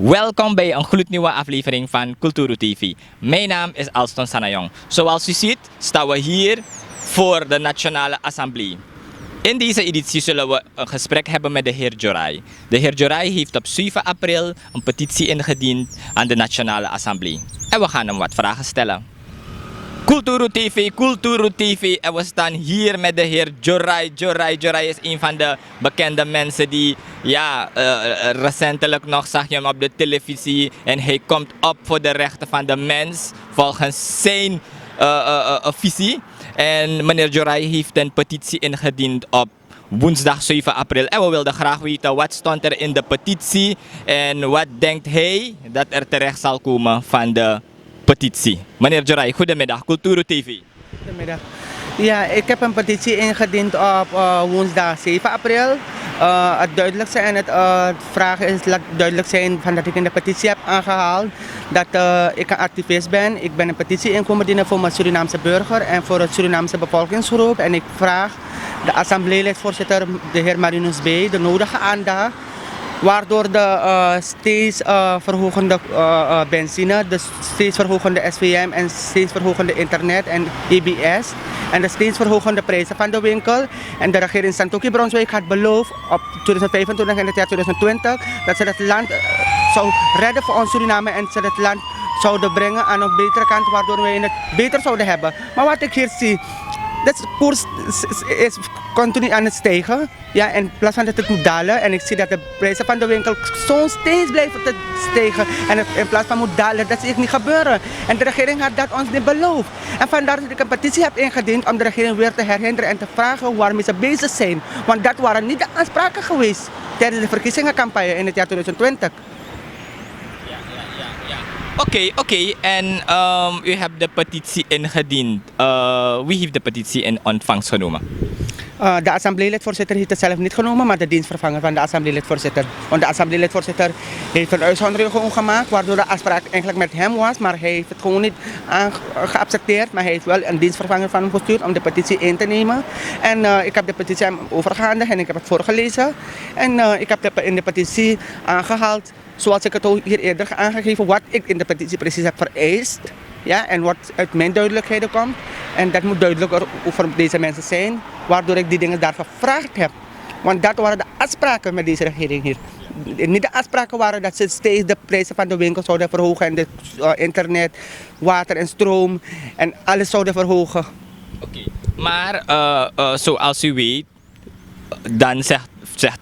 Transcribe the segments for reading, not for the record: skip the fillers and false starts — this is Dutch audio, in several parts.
Welkom bij een gloednieuwe aflevering van Kulturu TV. Mijn naam is Alston Sanayong. Zoals u ziet staan we hier voor de Nationale Assemblee. In deze editie zullen we een gesprek hebben met de heer Djorai. De heer Djorai heeft op 7 april een petitie ingediend aan de Nationale Assemblee. En we gaan hem wat vragen stellen. Kulturu TV en we staan hier met de heer Djorai. Djorai is een van de bekende mensen die, recentelijk nog zag je hem op de televisie en hij komt op voor de rechten van de mens volgens zijn visie. En meneer Djorai heeft een petitie ingediend op woensdag 7 april en we wilden graag weten wat stond er in de petitie en wat denkt hij dat er terecht zal komen van de petitie. Meneer Djorai, goedemiddag, Kulturu TV. Goedemiddag. Ja, ik heb een petitie ingediend op woensdag 7 april. Het duidelijkste en het vragen is laat duidelijk zijn van dat ik in de petitie heb aangehaald dat ik een activist ben. Ik ben een petitie in komen dienen voor mijn Surinaamse burger en voor het Surinaamse bevolkingsgroep. En ik vraag de assemblee-voorzitter, de heer Marinus Bee, de nodige aandacht. Waardoor de steeds verhogende benzine, de steeds verhogende SVM en steeds verhogende internet en EBS en de steeds verhogende prijzen van de winkel. En de regering Santoki Brunswijk had beloofd op 2025 en het jaar 2020 dat ze het land zou redden voor ons Suriname en ze het land zouden brengen aan een betere kant waardoor we het beter zouden hebben. Maar wat ik hier zie, de koers is continu aan het stijgen. Ja, en in plaats van dat het moet dalen. En ik zie dat de prijzen van de winkel zo steeds blijven te stijgen. En in plaats van moet dalen, dat zie ik niet gebeuren. En de regering had dat ons niet beloofd. En vandaar dat ik een petitie heb ingediend om de regering weer te herinneren en te vragen waarmee ze bezig zijn. Want dat waren niet de aanspraken geweest tijdens de verkiezingencampagne in het jaar 2020. Oké. En u hebt de petitie ingediend. Wie heeft de petitie in ontvangst genomen? De assemblee-voorzitter heeft het zelf niet genomen, maar de dienstvervanger van de assemblee-voorzitter. Want de assemblee-voorzitter heeft een uitzondering gewoon gemaakt, waardoor de afspraak eigenlijk met hem was, maar hij heeft het gewoon niet geaccepteerd. Maar hij heeft wel een dienstvervanger van hem gestuurd om de petitie in te nemen. En ik heb de petitie aan hem overgehandigd en ik heb het voorgelezen. En ik heb in de petitie aangehaald, zoals ik het ook hier eerder aangegeven, wat ik in de petitie precies heb vereist. Ja, en wat uit mijn duidelijkheden komt. En dat moet duidelijker voor deze mensen zijn, waardoor ik die dingen daar gevraagd heb. Want dat waren de afspraken met deze regering hier. Niet de afspraken waren dat ze steeds de prijzen van de winkel zouden verhogen en de internet, water en stroom en alles zouden verhogen. Oké. Maar zoals u weet, dan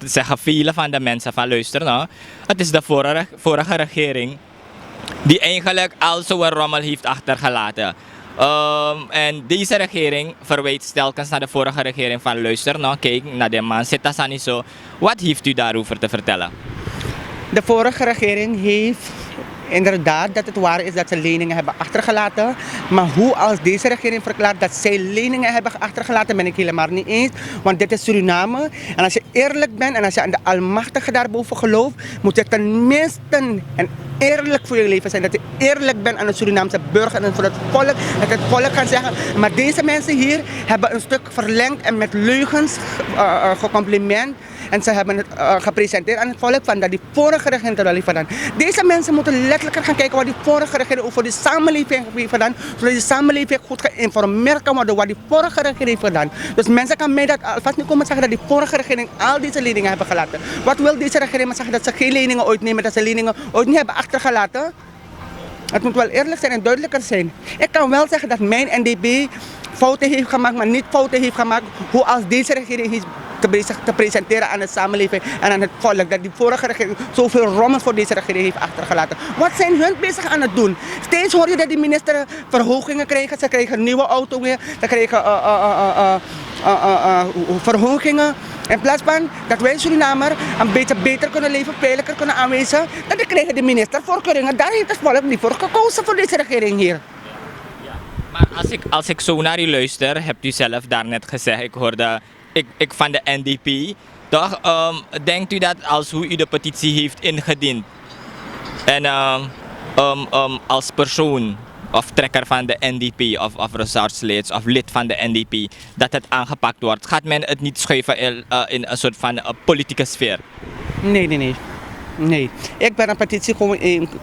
zeggen vele van de mensen van luister nou, het is de vorige regering die eigenlijk al zo'n rommel heeft achtergelaten. En deze regering verwijt telkens naar de vorige regering van luister nou, kijk naar de man zit dat niet zo. Wat heeft u daarover te vertellen? De vorige regering heeft inderdaad dat het waar is dat ze leningen hebben achtergelaten. Maar hoe als deze regering verklaart dat zij leningen hebben achtergelaten, ben ik helemaal niet eens. Want dit is Suriname. En als je eerlijk bent en als je aan de Almachtige daarboven gelooft, moet je tenminste en eerlijk voor je leven zijn. Dat je eerlijk bent aan de Surinaamse burger en voor het volk. Dat het volk kan zeggen. Maar deze mensen hier hebben een stuk verlengd en met leugens gecompliment. En ze hebben het gepresenteerd aan het volk van dat die vorige regering er wel heeft gedaan. Deze mensen moeten letterlijk gaan kijken wat die vorige regering over de samenleving heeft gedaan. Zodat die samenleving goed geïnformeerd kan worden wat die vorige regering heeft gedaan. Dus mensen kan mij dat alvast niet komen zeggen dat die vorige regering al deze leningen hebben gelaten. Wat wil deze regering maar zeggen dat ze geen leningen ooit nemen, dat ze leningen ooit niet hebben achtergelaten? Het moet wel eerlijk zijn en duidelijker zijn. Ik kan wel zeggen dat mijn NDB fouten heeft gemaakt, maar niet fouten heeft gemaakt hoe als deze regering heeft te presenteren aan de samenleving en aan het volk. Dat die vorige regering zoveel rommel voor deze regering heeft achtergelaten. Wat zijn hun bezig aan het doen? Steeds hoor je dat die minister verhogingen krijgen. Ze krijgen een nieuwe auto weer. Ze krijgen verhogingen. In plaats van dat wij Surinamer een beetje beter kunnen leven, veiliger kunnen aanwijzen, dan krijgen de minister voorkeuringen. Daar heeft het volk niet voor gekozen voor deze regering hier. Maar als ik zo naar u luister, hebt u zelf daarnet gezegd, ik hoorde ik van de NDP, toch? Denkt u dat als hoe u de petitie heeft ingediend en als persoon of trekker van de NDP of resortslid of lid van de NDP dat het aangepakt wordt, gaat men het niet schuiven in een soort van politieke sfeer? Nee. Nee, ik ben een petitie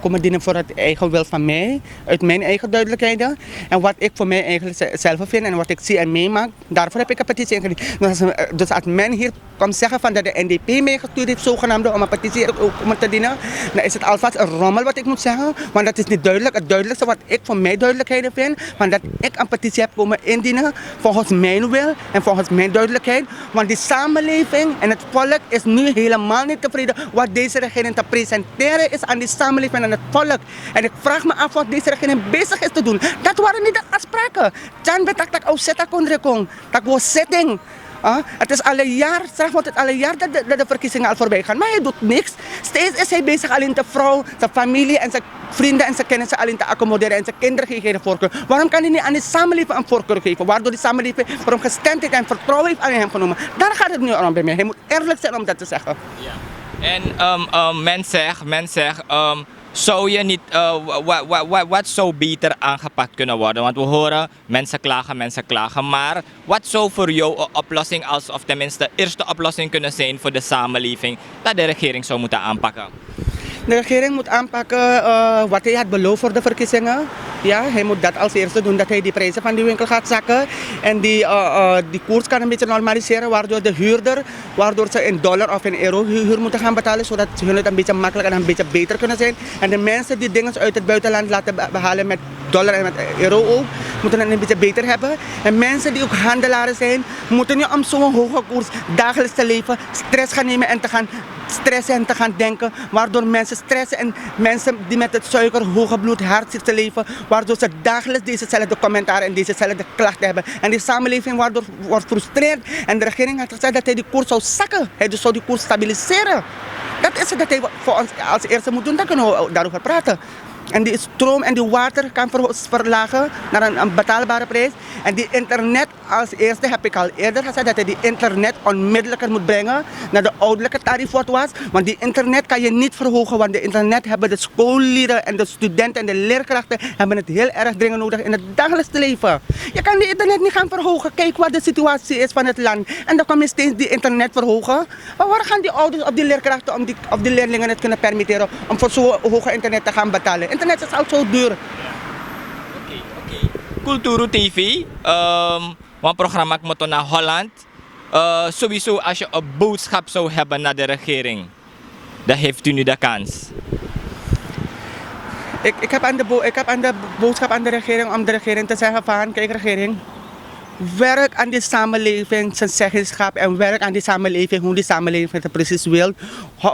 komen dienen voor het eigen wil van mij, uit mijn eigen duidelijkheden. En wat ik voor mij eigenlijk zelf vind en wat ik zie en meemaak, daarvoor heb ik een petitie ingediend. Dus als men hier komt zeggen van dat de NDP mij gestuurd heeft, zogenaamde, om een petitie om te dienen, dan is het alvast een rommel wat ik moet zeggen, want dat is niet duidelijk. Het duidelijkste wat ik voor mij duidelijkheden vind, van dat ik een petitie heb komen indienen, volgens mijn wil en volgens mijn duidelijkheid. Want die samenleving en het volk is nu helemaal niet tevreden wat deze regering te presenteren is aan die samenleving en aan het volk. En ik vraag me af wat deze regering bezig is te doen. Dat waren niet de afspraken. Dan werd dat zeta kondrekong. Dat was setting. Het is al een jaar, straks wordt het al een jaar dat de verkiezingen al voorbij gaan. Maar hij doet niks. Steeds is hij bezig alleen de vrouw, zijn familie en zijn vrienden en zijn kennissen alleen te accommoderen en zijn kinderen geven voorkeur. Waarom kan hij niet aan de samenleving een voorkeur geven? Waardoor die samenleving voor hem gestemd heeft en vertrouwen heeft aan hem genomen. Daar gaat het nu om bij mij. Hij moet eerlijk zijn om dat te zeggen. Ja. En men zegt, zou je niet, wat zou beter aangepakt kunnen worden? Want we horen mensen klagen, maar wat zou voor jou een oplossing of tenminste de eerste oplossing kunnen zijn voor de samenleving dat de regering zou moeten aanpakken? De regering moet aanpakken wat hij had beloofd voor de verkiezingen. Ja, hij moet dat als eerste doen, dat hij die prijzen van die winkel gaat zakken. En die koers kan een beetje normaliseren, waardoor de huurder, waardoor ze in dollar of in euro huur moeten gaan betalen, zodat hun het een beetje makkelijker en een beetje beter kunnen zijn. En de mensen die dingen uit het buitenland laten behalen met dollar en met euro ook, moeten het een beetje beter hebben. En mensen die ook handelaren zijn, moeten nu om zo'n hoge koers dagelijks te leven stress gaan nemen en te gaan stressen en te gaan denken, waardoor mensen stressen en mensen die met het suiker, hoge bloed, hart zitten te leven, waardoor ze dagelijks dezezelfde commentaar en dezezelfde klachten hebben. En die samenleving waardoor wordt gefrustreerd en de regering had gezegd dat hij die koers zou zakken. Hij dus zou die koers stabiliseren. Dat is het dat hij voor ons als eerste moet doen, dan kunnen we daarover praten. En die stroom en die water kan verlagen naar een betaalbare prijs. En die internet als eerste heb ik al eerder gezegd dat hij die internet onmiddellijker moet brengen naar de ouderlijke tarief wat was. Want die internet kan je niet verhogen, want de internet hebben de scholieren en de studenten en de leerkrachten hebben het heel erg dringend nodig in het dagelijkse leven. Je kan die internet niet gaan verhogen. Kijk wat de situatie is van het land. En dan kan je steeds die internet verhogen. Maar waar gaan die ouders of die leerkrachten of die leerlingen het kunnen permitteren om voor zo'n hoge internet te gaan betalen? Internet is al zo duur. Oké. Kulturu TV, een programma moet naar Holland. Sowieso als je een boodschap zou hebben naar de regering, dan heeft u nu de kans. Ik heb aan de boodschap aan de regering om de regering te zeggen van, kijk regering, werk aan die samenleving, zijn zeggenschap en werk aan die samenleving, hoe die samenleving het precies wil,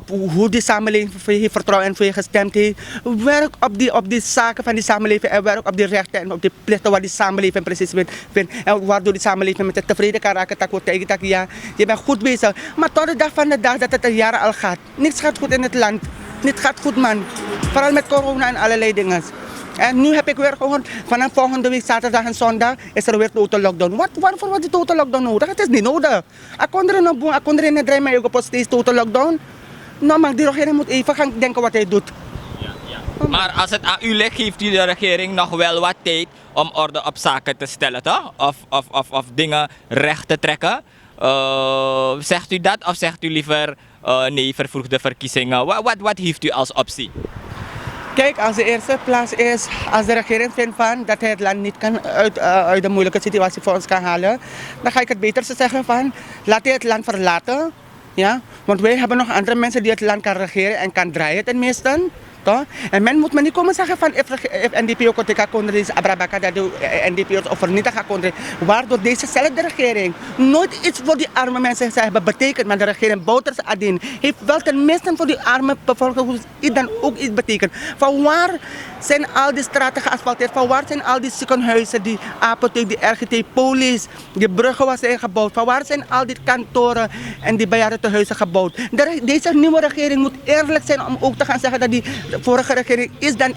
hoe die samenleving voor je vertrouwen en voor je gestemd heeft. Werk op die zaken van die samenleving en werk op die rechten en op die plichten wat die samenleving precies vindt. En waardoor die samenleving met het tevreden kan raken, ja, je bent goed bezig. Maar tot de dag van de dag dat het een jaar al gaat, niks gaat goed in het land. Niks gaat goed man, vooral met corona en allerlei dingen. En nu heb ik weer gehoord, vanaf volgende week zaterdag en zondag is er weer total lockdown. Waarvoor wordt die total lockdown nodig? Het is niet nodig. Ik kon er in het draai mij ook op steeds total lockdown. Nou, maar die regering moet even gaan denken wat hij doet. Ja. Maar als het aan u ligt, geeft u de regering nog wel wat tijd om orde op zaken te stellen, toch? Of dingen recht te trekken. Zegt u dat of zegt u liever nee, vervroegde verkiezingen? Wat heeft u als optie? Kijk, als de eerste plaats is, als de regering vindt van dat hij het land niet kan uit de moeilijke situatie voor ons kan halen, dan ga ik het beter zeggen van, laat hij het land verlaten. Ja? Want wij hebben nog andere mensen die het land kan regeren en kan draaien tenminste. Toch? En men moet me niet komen zeggen van, if NDP ook kan konden abrabaka dat de NDP of vernietig gaat konden. Waardoor dezezelfde regering nooit iets voor die arme mensen hebben betekend, maar de regering bouwt er ze aan in. Heeft wel tenminste voor die arme bevolking dan ook iets betekend. Van waar zijn al die straten geasfalteerd? Van waar zijn al die ziekenhuizen, die apotheek, die RGT, police, die bruggen was gebouwd? Van waar zijn al die kantoren en die bejaardentehuizen gebouwd? Deze nieuwe regering moet eerlijk zijn om ook te gaan zeggen dat die vorige regering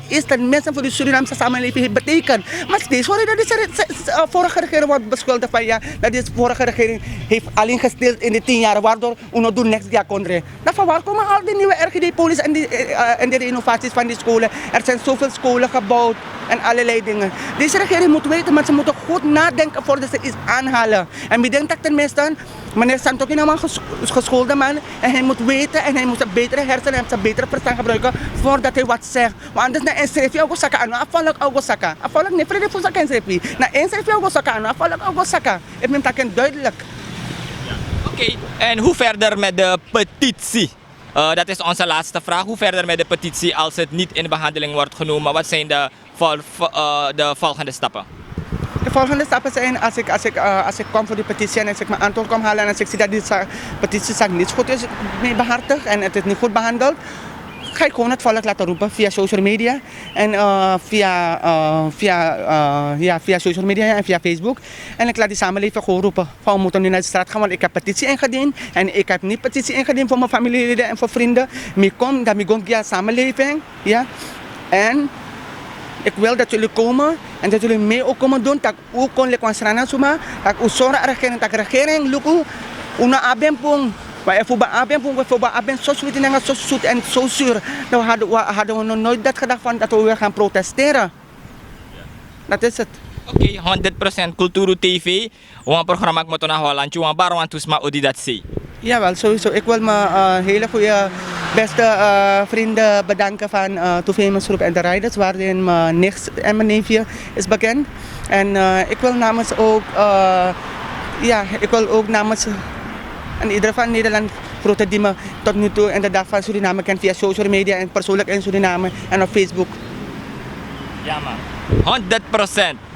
is dan mensen voor de Surinaamse samenleving heeft betekend. Maar steeds hoor je dat de vorige regering wordt beschuldigd van ja, dat de vorige regering heeft alleen gesteeld in de 10 jaar, waardoor we doen niks ja kondre. Dan van waar komen al die nieuwe RGD-police en de renovaties van die scholen? Er zijn zoveel scholen gebouwd en allerlei dingen. Deze regering moet weten, maar ze moeten goed nadenken voordat ze iets aanhalen. En ik denk dat tenminste Meneer Santok is nou een geschoolde man en hij moet weten en hij moet een betere hersenen en zijn betere verstand gebruiken voordat hij wat zegt. Want anders na inschrijf je ook zaken aan, afvallig ook zaken. Afvallig niet vrede voor zaken inschrijf je. Na inschrijf je ook zaken aan, afvallig ook zaken. Ik neem dat duidelijk. Oké, en hoe verder met de petitie? Dat is onze laatste vraag. Hoe verder met de petitie als het niet in behandeling wordt genomen? Wat zijn de volgende stappen? De volgende stappen zijn als ik kom voor die petitie en als ik mijn antwoord kom halen en als ik zie dat die petitiezaak niet goed is mee behartigd en het is niet goed behandeld, ga ik gewoon het volk laten roepen via social media en via social media en via Facebook. En ik laat die samenleving gewoon roepen van we moeten nu naar de straat gaan, want ik heb petitie ingediend en ik heb niet petitie ingediend voor mijn familieleden en voor vrienden. Ik kom via samenleving, ja. En ik wil dat jullie komen en dat jullie mee ook komen doen. Dat ook kon lekwan Suriname suma, dat ook zorgen regering, dat regering luku una abempung. Maar voor abem zo zoet en zo zoet en zo zuur. Dan hadden we nog nooit dat gedacht van dat we weer gaan protesteren. Dat is het. Oké, 100% Kulturu TV. Een programma moet naar Holland. Je bar want tusma odi dat zie. Jawel, sowieso. Ik wil mijn hele goede, beste vrienden bedanken van Too Famous Groep en de Riders, waarin mijn nicht en mijn neefje is bekend. En ik wil namens ook, namens en iedereen van Nederland groeten die me tot nu toe in de dag van Suriname kent via social media en persoonlijk in Suriname en op Facebook. Ja man, 100%.